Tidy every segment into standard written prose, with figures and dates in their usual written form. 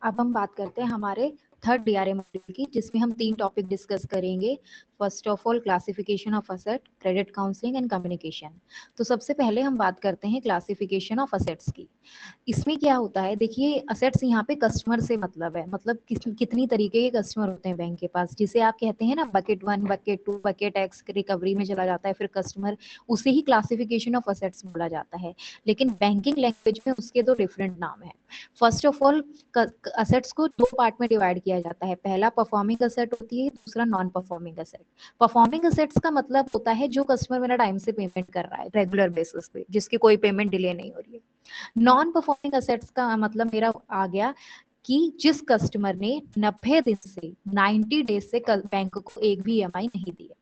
अब हम बात करते हैं हमारे थर्ड डीआरए मॉड्यूल की, जिसमें हम 3 टॉपिक डिस्कस करेंगे। First of all classification of asset, credit counselling and communication. तो सबसे पहले हम बात करते हैं क्लासिफिकेशन ऑफ असेट्स की। इसमें क्या होता है, देखिए असेट्स यहाँ पे कस्टमर से मतलब है, मतलब कितनी तरीके के कस्टमर होते हैं बैंक के पास, जिसे आप कहते हैं ना bucket 1, bucket 2, bucket x recovery में चला जाता है फिर कस्टमर, उसे ही क्लासिफिकेशन ऑफ असेट्स बोला जाता है। लेकिन बैंकिंग लैंग्वेज में उसके 2 डिफरेंट नाम है। फर्स्ट ऑफ ऑल असेट्स को 2 पार्ट में डिवाइड किया जाता है। पहला परफॉर्मिंग असेट होती है, दूसरा non performing asset. Performing assets का मतलब होता है जो कस्टमर मेरा टाइम से पेमेंट कर रहा है रेगुलर बेसिस पे, जिसकी कोई पेमेंट डिले नहीं हो रही है। नॉन परफॉर्मिंग असेट्स का मतलब मेरा आ गया कि जिस कस्टमर ने 90 दिन से 90 डेज से बैंक को एक भी ईएमआई नहीं दी है।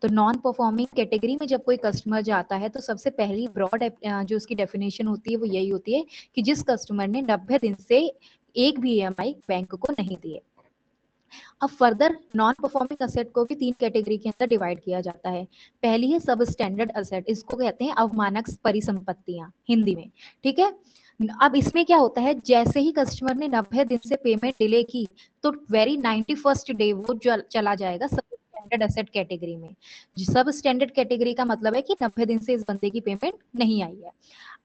तो नॉन परफॉर्मिंग कैटेगरी में जब कोई कस्टमर जाता है तो सबसे पहली ब्रॉड जो उसकी डेफिनेशन होती है वो यही होती है कि जिस कस्टमर ने 90 दिन से एक भी ईएमआई बैंक को नहीं दी है। अब फर्दर नॉन परफॉर्मिंग असेट को भी 3 कैटेगरी के अंदर डिवाइड किया जाता है। पहली है सब स्टैंडर्ड असेट, इसको कहते हैं अवमानक परिसंपत्तियां हिंदी में, ठीक है। अब इसमें क्या होता है, जैसे ही कस्टमर ने 90 दिन से पेमेंट डिले की तो वेरी 91st डे वो चला जाएगा सब स्टैंडर्ड असेट कैटेगरी में। सब स्टैंडर्ड कैटेगरी का मतलब है कि 90 दिन से इस बंदे की पेमेंट नहीं आई है।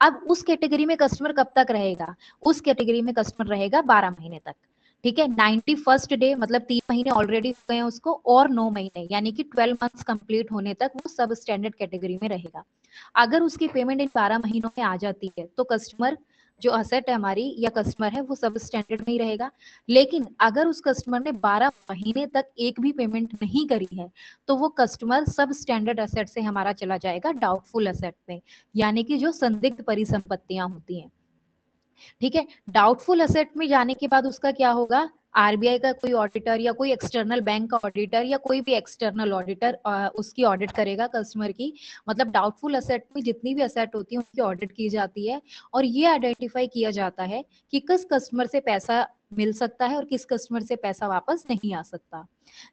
अब उस कैटेगरी में कस्टमर कब तक रहेगा, उस कैटेगरी में कस्टमर रहेगा 12 महीने तक, ठीक है। 91st डे मतलब 3 महीने ऑलरेडी हो गए हैं उसको, और 9 महीने यानी कि 12 मंथ्स कंप्लीट होने तक वो सब स्टैंडर्ड कैटेगरी में रहेगा। अगर उसकी पेमेंट इन 12 महीनों में आ जाती है तो कस्टमर जो असेट है हमारी या कस्टमर है वो सब स्टैंडर्ड में ही रहेगा। लेकिन अगर उस कस्टमर ने 12 महीने तक एक भी पेमेंट नहीं करी है तो वो कस्टमर सब स्टैंडर्ड असेट से हमारा चला जाएगा डाउटफुल असेट में, यानी कि जो संदिग्ध परिसंपत्तियां होती हैं, ठीक है। डाउटफुल असेट में जाने के बाद उसका क्या होगा, आरबीआई का कोई ऑडिटर या कोई एक्सटर्नल बैंक का ऑडिटर या कोई भी एक्सटर्नल ऑडिटर उसकी ऑडिट करेगा कस्टमर की। मतलब डाउटफुल असेट में जितनी भी असेट होती है उनकी ऑडिट की जाती है और ये आइडेंटिफाई किया जाता है कि किस कस्टमर से पैसा मिल सकता है और किस कस्टमर से पैसा वापस नहीं आ सकता।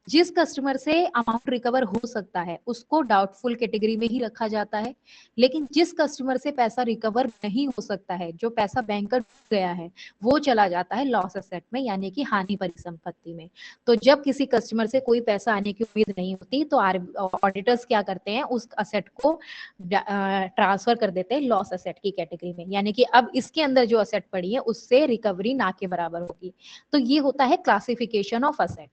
जिस कस्टमर से अमाउंट रिकवर हो सकता है उसको डाउटफुल कैटेगरी में ही रखा जाता है। लेकिन जिस कस्टमर से पैसा रिकवर नहीं हो सकता है, जो पैसा बैंक का डूब गया है, वो चला जाता है लॉस एसेट में यानी कि हानि परिसंपत्ति में। तो जब किसी कस्टमर से कोई पैसा आने की उम्मीद नहीं होती तो ऑडिटर्स क्या करते हैं, उस असेट को ट्रांसफर कर देते हैं लॉस एसेट की कैटेगरी में, यानी कि अब इसके अंदर जो असेट पड़ी है उससे रिकवरी ना के बराबर होगी। तो ये होता है क्लासिफिकेशन ऑफ असेट।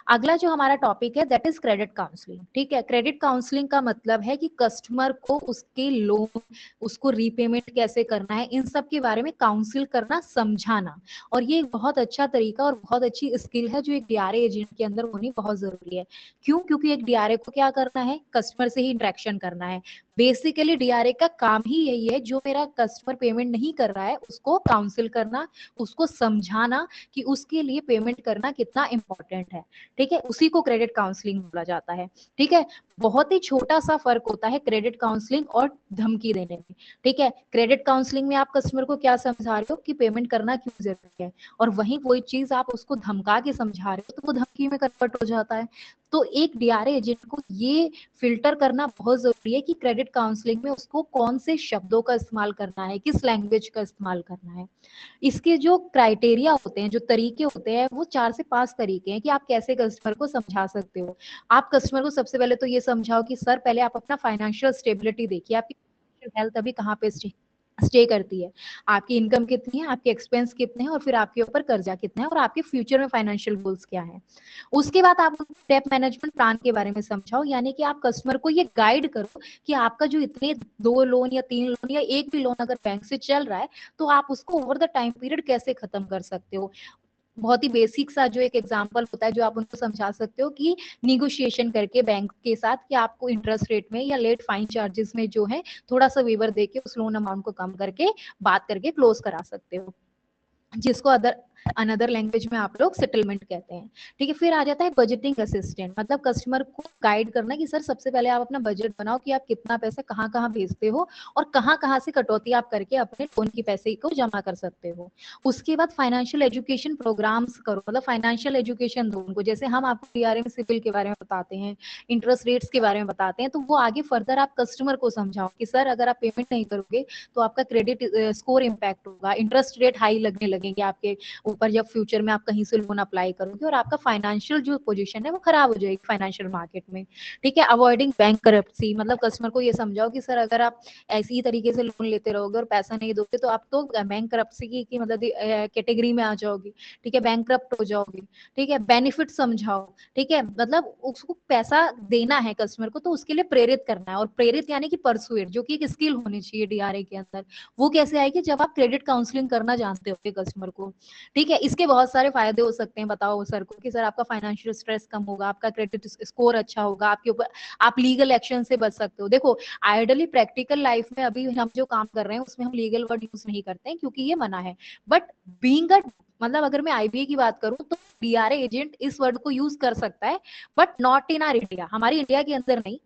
अगला जो हमारा टॉपिक है दैट इज क्रेडिट काउंसलिंग, ठीक है। क्रेडिट काउंसलिंग का मतलब है कि कस्टमर को उसके लोन, उसको रीपेमेंट कैसे करना है, इन सब के बारे में काउंसिल करना, समझाना। और ये एक बहुत अच्छा तरीका और बहुत अच्छी स्किल है जो एक डीआरए एजेंट के अंदर होनी बहुत जरूरी है। क्यों, क्योंकि एक डीआरए को क्या करना है, कस्टमर से ही इंटरेक्शन करना है। बेसिकली डीआरए का काम ही यही है, जो मेरा कस्टमर पेमेंट नहीं कर रहा है उसको काउंसिल करना, उसको समझाना कि उसके लिए पेमेंट करना कितना इंपॉर्टेंट है, ठीक है। उसी को क्रेडिट काउंसलिंग बोला जाता है, ठीक है। बहुत ही छोटा सा फर्क होता है क्रेडिट काउंसलिंग और धमकी देने में, ठीक है। क्रेडिट काउंसलिंग में आप कस्टमर को क्या समझा रहे हो कि पेमेंट करना क्यों जरूरी है, और वहीं वही चीज आप उसको धमका के समझा रहे हो तो वो धमकी में कन्वर्ट हो जाता है। तो एक डीआरए एजेंट को ये फिल्टर करना बहुत जरूरी है कि क्रेडिट काउंसलिंग में उसको कौन से शब्दों का इस्तेमाल करना है, किस लैंग्वेज का इस्तेमाल करना है। इसके जो क्राइटेरिया होते हैं, जो तरीके होते हैं, वो 4 से 5 तरीके हैं कि आप कैसे कस्टमर को समझा सकते हो। आप कस्टमर को सबसे पहले तो ये समझाओ कि सर पहले आप अपना फाइनेंशियल स्टेबिलिटी देखिए, आपकी फाइनेंशियल हेल्थ अभी कहाँ पे स्टे करती है, आपकी इनकम कितनी है, आपके एक्सपेंस कितने हैं, और फिर आपके ऊपर कर्जा कितना है, और आपके फ्यूचर में फाइनेंशियल गोल्स क्या है। उसके बाद आप डेट मैनेजमेंट प्लान के बारे में समझाओ, यानी कि आप कस्टमर को ये गाइड करो कि आपका जो इतने 2 लोन या 3 लोन या एक भी लोन अगर बैंक से चल रहा है तो आप उसको ओवर द टाइम पीरियड कैसे खत्म कर सकते हो। बहुत ही बेसिक सा जो एक एग्जांपल होता है जो आप उनको समझा सकते हो कि निगोशिएशन करके बैंक के साथ कि आपको इंटरेस्ट रेट में या लेट फाइन चार्जेस में जो है थोड़ा सा वेवर देके उस लोन अमाउंट को कम करके बात करके क्लोज करा सकते हो, जिसको अनदर लैंग्वेज में आप लोग सेटलमेंट कहते हैं, ठीक है। फिर आ जाता है बजटिंग असिस्टेंट, मतलब कस्टमर को गाइड करना कि सर सबसे पहले आप अपना बजट बनाओ कि आप कितना पैसा कहाँ कहाँ भेजते हो और कहाँ कहाँ से कटौती आप करके अपने लोन की पैसे को जमा कर सकते हो। उसके बाद फाइनेंशियल एजुकेशन प्रोग्राम्स करो, मतलब फाइनेंशियल एजुकेशन दो उनको, जैसे हम आपको डीआरए में सिबिल के बारे में बताते हैं, इंटरेस्ट रेट्स के बारे में बताते हैं, तो वो आगे फर्दर आप कस्टमर को समझाओ कि सर अगर आप पेमेंट नहीं करोगे तो आपका क्रेडिट स्कोर इम्पैक्ट होगा, इंटरेस्ट रेट हाई लगने लगेंगे आपके ऊपर जब फ्यूचर में आप कहीं से लोन अप्लाई करोगे और आपका फाइनेंशियल जो पोजीशन है वो खराब हो जाएगी फाइनेंशियल मार्केट में, ठीक है। अवॉइडिंग बैंक करप्सी, मतलब कस्टमर को ये समझाओ कि सर अगर आप ऐसी ही तरीके से लोन लेते रहोगे और पैसा नहीं दोगे तो आप तो बैंक करप्सी की मतलब कैटेगरी में आ जाओगे, ठीक है, बैंक करप्ट हो जाओगे, ठीक है। बेनिफिट समझाओ, ठीक है, मतलब उसको पैसा देना है कस्टमर को तो उसके लिए प्रेरित करना है, और प्रेरित यानी कि परसुएट, जो कि एक स्किल होनी चाहिए डीआरए के अंदर। वो कैसे आएगी, जब आप क्रेडिट काउंसलिंग करना जानते हो कस्टमर को, ठीक है। इसके बहुत सारे फायदे हो सकते हैं, बताओ सर को कि सर आपका फाइनेंशियल स्ट्रेस कम होगा, आपका क्रेडिट स्कोर अच्छा होगा, आपके ऊपर आप लीगल एक्शन से बच सकते हो। देखो आइडली प्रैक्टिकल लाइफ में अभी हम जो काम कर रहे हैं उसमें हम लीगल वर्ड यूज नहीं करते हैं क्योंकि ये मना है, बट बीइंग अ मतलब अगर मैं आईबीए की बात करूं तो डीआरए एजेंट इस वर्ड को यूज कर सकता है, but not in R India, हमारी इंडिया के अंदर नहीं,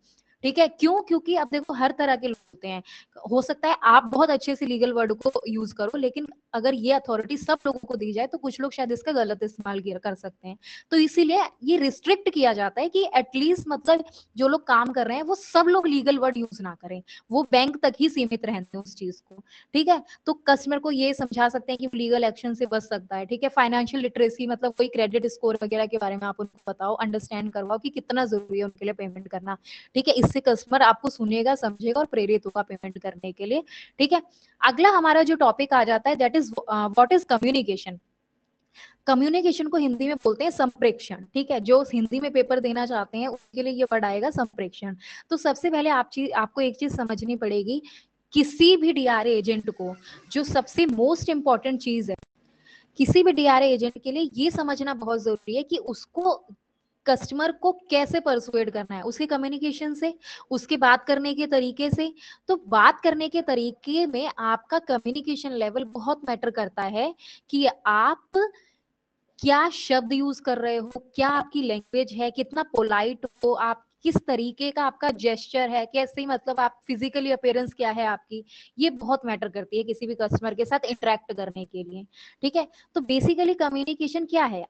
ठीक है। क्यों, क्योंकि अब देखो हर तरह के लोग होते हैं, हो सकता है आप बहुत अच्छे से लीगल वर्ड को यूज करो, लेकिन अगर ये अथॉरिटी सब लोगों को दी जाए तो कुछ लोग शायद इसका गलत इस्तेमाल कर सकते हैं। तो इसीलिए ये रिस्ट्रिक्ट किया जाता है कि एटलीस्ट मतलब जो लोग काम कर रहे हैं वो सब लोग लीगल वर्ड यूज ना करें, वो बैंक तक ही सीमित रहते हैं उस चीज को, ठीक है। तो कस्टमर को ये समझा सकते हैं कि लीगल एक्शन से बच सकता है, ठीक है। फाइनेंशियल लिटरेसी मतलब कोई क्रेडिट स्कोर वगैरह के बारे में आप उनको बताओ, अंडरस्टैंड करवाओ कि कितना जरूरी है उनके लिए पेमेंट करना, ठीक है। इससे कस्टमर आपको सुनेगा, समझेगा और प्रेरित होगा पेमेंट करने के लिए, ठीक है। अगला हमारा जो टॉपिक आ जाता है that is what is communication. Communication को हिंदी में बोलते हैं संप्रेक्षण, ठीक है। जो हिंदी में पेपर देना चाहते हैं उसके लिए ये वर्ड आएगा संप्रेक्षण। तो सबसे पहले आपको एक चीज समझनी पड़ेगी, किसी भी डीआरए एजेंट को जो सबसे मोस्ट इंपॉर्टेंट चीज है किसी भी डीआरए एजेंट के लिए ये समझना बहुत जरूरी है कि उसको कस्टमर को कैसे परसुएड करना है, उसके कम्युनिकेशन से, उसके बात करने के तरीके से। तो बात करने के तरीके में आपका कम्युनिकेशन लेवल बहुत मैटर करता है कि आप क्या शब्द यूज कर रहे हो, क्या आपकी लैंग्वेज है, कितना पोलाइट हो आप, किस तरीके का आपका जेस्चर है, कैसे मतलब आप फिजिकली अपीयरेंस क्या है आपकी, ये बहुत मैटर करती है किसी भी कस्टमर के साथ इंटरेक्ट करने के लिए, ठीक है। तो बेसिकली कम्युनिकेशन क्या है,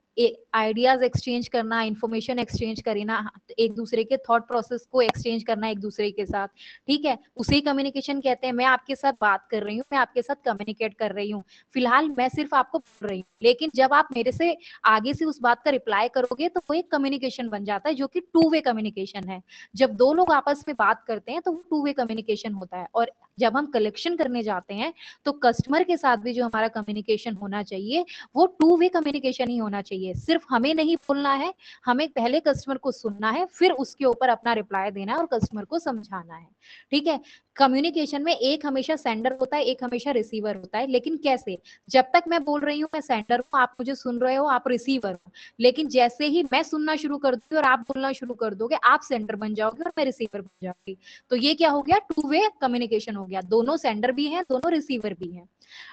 आइडियाज एक्सचेंज करना, इंफॉर्मेशन एक्सचेंज करना, एक दूसरे के थॉट प्रोसेस को एक्सचेंज करना एक दूसरे के साथ, ठीक है, उसे कम्युनिकेशन कहते हैं। मैं आपके साथ बात कर रही हूँ, मैं आपके साथ कम्युनिकेट कर रही हूँ, फिलहाल मैं सिर्फ आपको बोल रही हूँ, लेकिन जब आप मेरे से आगे से उस बात का रिप्लाई करोगे तो वो एक कम्युनिकेशन बन जाता है जो कि टू वे कम्युनिकेशन है। जब दो लोग आपस में बात करते हैं तो वो टू वे कम्युनिकेशन होता है। और जब हम कलेक्शन करने जाते हैं तो कस्टमर के साथ भी जो हमारा कम्युनिकेशन होना चाहिए वो टू वे कम्युनिकेशन ही होना चाहिए। सिर्फ हमें नहीं बोलना है, हमें पहले कस्टमर को सुनना है, फिर उसके ऊपर अपना रिप्लाई देना है और कस्टमर को समझाना है, ठीक है। कम्युनिकेशन में एक हमेशा सेंडर होता है, एक हमेशा रिसीवर होता है, लेकिन कैसे, जब तक मैं बोल रही हूँ मैं सेंडर हूँ, आप मुझे सुन रहे हो, आप रिसीवर हो, लेकिन जैसे ही मैं सुनना शुरू कर दूंगी और आप बोलना शुरू कर दोगे, आप सेंडर बन जाओगे और मैं रिसीवर बन जाऊंगी। तो ये क्या हो गया, टू वे कम्युनिकेशन हो गया, दोनों सेंडर भी हैं, दोनों रिसीवर भी हैं।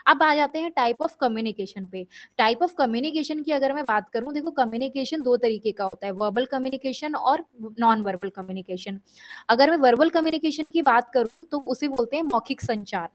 अब आ जाते हैं टाइप ऑफ कम्युनिकेशन पे। टाइप ऑफ कम्युनिकेशन की अगर मैं बात करूं, देखो कम्युनिकेशन दो तरीके का होता है, वर्बल कम्युनिकेशन और नॉन वर्बल कम्युनिकेशन। अगर मैं वर्बल कम्युनिकेशन की बात करूं तो उसे बोलते हैं मौखिक संचार,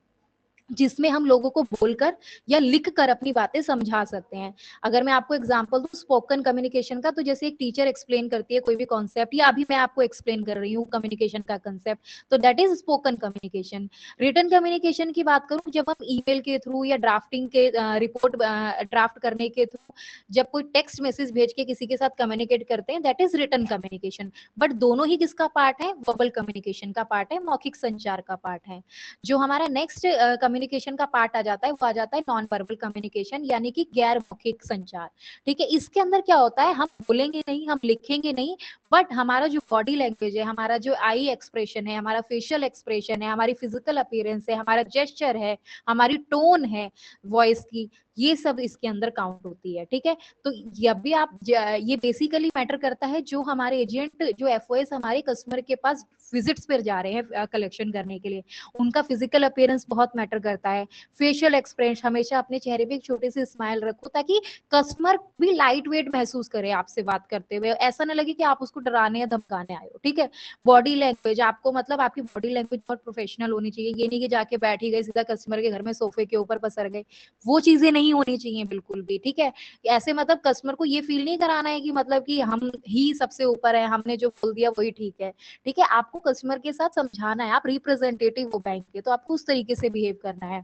जिसमें हम लोगों को बोलकर या लिख कर अपनी बातें समझा सकते हैं। अगर मैं आपको एग्जांपल दूं स्पोकन कम्युनिकेशन का, तो जैसे एक टीचर एक्सप्लेन करती है कोई भी कॉन्सेप्ट, या अभी मैं आपको एक्सप्लेन कर रही हूँ कम्युनिकेशन का कंसेप्ट, तो that is spoken communication. Written communication की बात करूं, जब हम ईमेल के थ्रू या ड्राफ्टिंग के रिपोर्ट ड्राफ्ट करने के थ्रू जब कोई टेक्स्ट मैसेज भेज के किसी के साथ कम्युनिकेट करते हैं, that is written communication. But दोनों ही किसका पार्ट है, वर्बल कम्युनिकेशन का पार्ट है, मौखिक संचार का पार्ट है। जो हमारा नेक्स्ट कम्युनिकेशन का पार्ट आ जाता है वो आ जाता है नॉन वर्बल कम्युनिकेशन, यानी कि गैर मौखिक संचार, ठीक है। इसके अंदर क्या होता है, हम बोलेंगे नहीं, हम लिखेंगे नहीं, बट हमारा जो बॉडी लैंग्वेज है, हमारा जो आई एक्सप्रेशन है, हमारा फेशियल एक्सप्रेशन है, हमारी फिजिकल अपीयरेंस है, हमारा जेस्चर है, हमारी टोन है वॉइस की, ये सब इसके अंदर काउंट होती है, ठीक है। तो जब भी आप ये बेसिकली मैटर करता है, जो हमारे एजेंट जो एफओएस हमारे कस्टमर के पास विजिट्स पर जा रहे हैं कलेक्शन करने के लिए, उनका फिजिकल अपीयरेंस बहुत मैटर करता है। फेशियल एक्सप्रेशन, हमेशा अपने चेहरे पे एक छोटी सी स्माइल रखो ताकि कस्टमर भी लाइट वेट महसूस करे आपसे बात करते हुए, ऐसा ना लगे कि आप उसको उसको डराने या धमकाने आए हो, ठीक है। बॉडी लैंग्वेज, आपको मतलब आपकी बॉडी लैंग्वेज बहुत प्रोफेशनल होनी चाहिए। ये नहीं कि जाके बैठ ही गए सीधा कस्टमर के घर में सोफे के ऊपर पसर गए, वो चीजें नहीं होनी चाहिए बिल्कुल भी, ठीक है। ऐसे मतलब कस्टमर को ये फील नहीं कराना है कि मतलब कि हम ही सबसे ऊपर है, हमने जो बोल दिया वही ठीक है, ठीक है। आपको कस्टमर के साथ समझाना है, आप रिप्रेजेंटेटिव हो बैंक के, तो आपको उस तरीके से बिहेव करना है,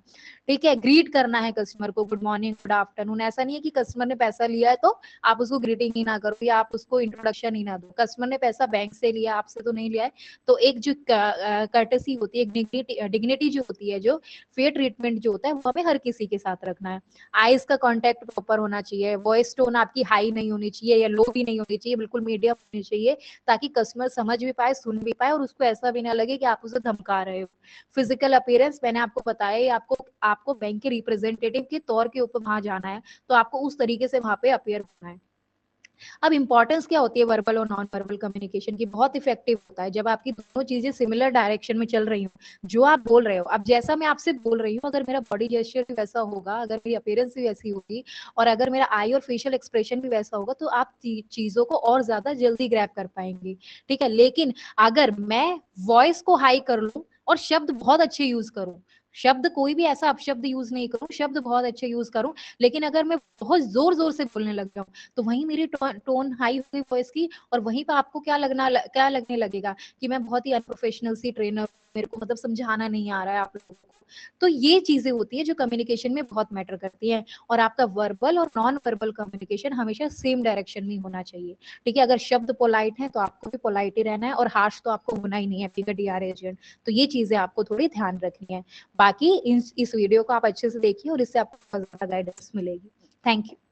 ठीक है। ग्रीट करना है कस्टमर को, गुड मॉर्निंग, गुड आफ्टरनून। ऐसा नहीं है कि कस्टमर ने पैसा लिया है तो आप उसको ग्रीटिंग ही ना करो या आप उसको इंट्रोडक्शन ही ना दो। कस्टमर ने पैसा बैंक से लिया, आपसे तो नहीं लिया है, तो एक जो कर्टेसी होती है, डिग्निटी जो होती है, जो फेयर ट्रीटमेंट जो होता है, वो हमें हर किसी के साथ रखना है। आईज का कांटेक्ट प्रॉपर होना चाहिए, वॉइस टोन आपकी हाई नहीं होनी चाहिए या लो भी नहीं होनी चाहिए, बिल्कुल मीडियम होनी चाहिए, ताकि कस्टमर समझ भी पाए, सुन भी पाए और उसको ऐसा भी ना लगे कि आप उसे धमका रहे हो। फिजिकल अपीयरेंस मैंने आपको बताया, आपको आपको बैंक के रिप्रेजेंटेटिव के तौर के ऊपर वहां जाना है, तो आपको उस तरीके से वहां पे अपीयर होना है। अब इंपॉर्टेंस क्या होती है वर्बल और नॉन वर्बल कम्युनिकेशन की? बहुत इफेक्टिव होता है जब आपकी दोनों चीजें सिमिलर डायरेक्शन में चल रही हो। जो आप बोल रहे हो, अब जैसा मैं आपसे बोल रही हूँ, अगर मेरा बॉडी जेस्चर भी वैसा होगा, अगर मेरी अपीयरेंस भी वैसी होगी और अगर मेरा आई और फेशियल एक्सप्रेशन भी वैसा होगा, तो आप चीजों को और ज्यादा जल्दी ग्रैब कर पाएंगे, ठीक है। लेकिन अगर मैं वॉइस को हाई कर लूं और शब्द बहुत अच्छे यूज करूं, शब्द कोई भी ऐसा अपशब्द यूज नहीं करूं, शब्द बहुत अच्छे यूज करूं, लेकिन अगर मैं बहुत जोर जोर से बोलने लग जाऊं, तो वहीं मेरी टोन हाई हुई वॉइस की, और वहीं पर आपको क्या लगने लगेगा कि मैं बहुत ही अनप्रोफेशनल सी ट्रेनर, मेरे को मतलब समझाना नहीं आ रहा है आप लोगों को। तो ये चीजें होती है जो कम्युनिकेशन में बहुत मैटर करती है। और आपका वर्बल और नॉन वर्बल कम्युनिकेशन हमेशा सेम डायरेक्शन में होना चाहिए, ठीक है। अगर शब्द पोलाइट है तो आपको भी पोलाइट ही रहना है, और हार्श तो आपको होना ही नहीं है, ठीक है, डीआर एजेंट। तो ये चीजें आपको थोड़ी ध्यान रखनी है। बाकी इस वीडियो को आप अच्छे से देखिए और इससे आपको बहुत ज्यादा गाइडेंस मिलेगी। Thank you.